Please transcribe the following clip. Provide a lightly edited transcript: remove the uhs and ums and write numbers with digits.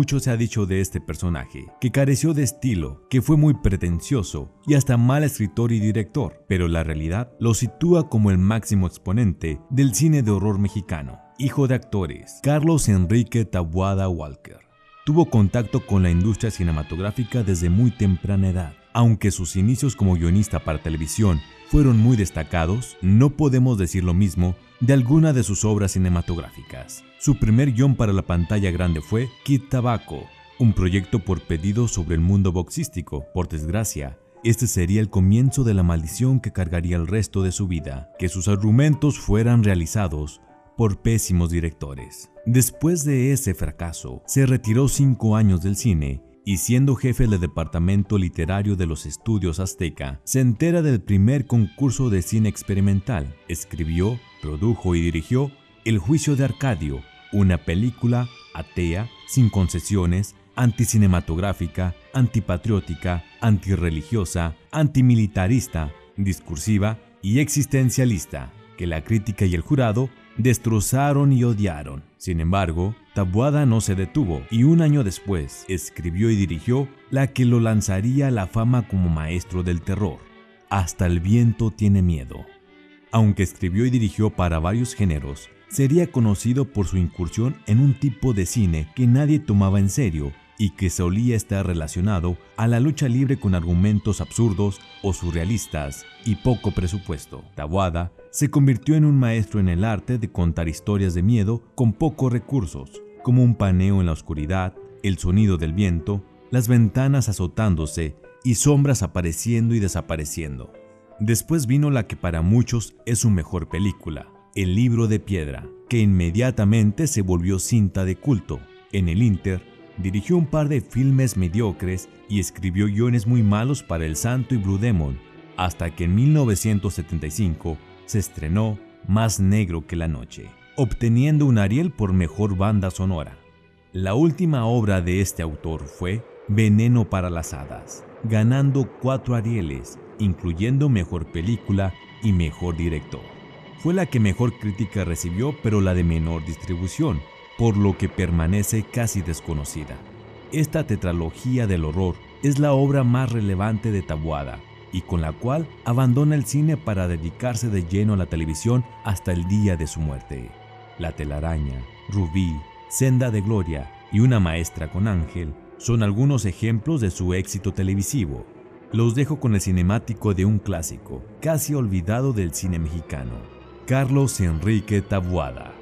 Mucho se ha dicho de este personaje, que careció de estilo, que fue muy pretencioso y hasta mal escritor y director, pero la realidad lo sitúa como el máximo exponente del cine de horror mexicano. Hijo de actores, Carlos Enrique Taboada Walker. Tuvo contacto con la industria cinematográfica desde muy temprana edad. Aunque sus inicios como guionista para televisión fueron muy destacados, no podemos decir lo mismo de alguna de sus obras cinematográficas. Su primer guión para la pantalla grande fue Kid Tabaco, un proyecto por pedido sobre el mundo boxístico. Por desgracia, este sería el comienzo de la maldición que cargaría el resto de su vida, que sus argumentos fueran realizados por pésimos directores. Después de ese fracaso, se retiró 5 años del cine y siendo jefe del departamento literario de los estudios Azteca, se entera del primer concurso de cine experimental. Escribió, produjo y dirigió El juicio de Arcadio, una película atea, sin concesiones, anticinematográfica, antipatriótica, antirreligiosa, antimilitarista, discursiva y existencialista, que la crítica y el jurado destrozaron y odiaron. Sin embargo, Taboada no se detuvo y un año después escribió y dirigió la que lo lanzaría a la fama como maestro del terror, Hasta el viento tiene miedo. Aunque escribió y dirigió para varios géneros, sería conocido por su incursión en un tipo de cine que nadie tomaba en serio y que solía estar relacionado a la lucha libre con argumentos absurdos o surrealistas y poco presupuesto. Taboada se convirtió en un maestro en el arte de contar historias de miedo con pocos recursos, como un paneo en la oscuridad, el sonido del viento, las ventanas azotándose y sombras apareciendo y desapareciendo. Después vino la que para muchos es su mejor película, El libro de piedra, que inmediatamente se volvió cinta de culto. En el Inter, dirigió un par de filmes mediocres y escribió guiones muy malos para El Santo y Blue Demon, hasta que en 1975 se estrenó Más negro que la noche, obteniendo un Ariel por mejor banda sonora. La última obra de este autor fue Veneno para las hadas, ganando 4 Arieles, incluyendo mejor película y mejor director. Fue la que mejor crítica recibió, pero la de menor distribución, por lo que permanece casi desconocida. Esta tetralogía del horror es la obra más relevante de Taboada y con la cual abandona el cine para dedicarse de lleno a la televisión hasta el día de su muerte. La telaraña, Rubí, Senda de Gloria y Una maestra con ángel son algunos ejemplos de su éxito televisivo. Los dejo con el cinemático de un clásico, casi olvidado del cine mexicano, Carlos Enrique Taboada.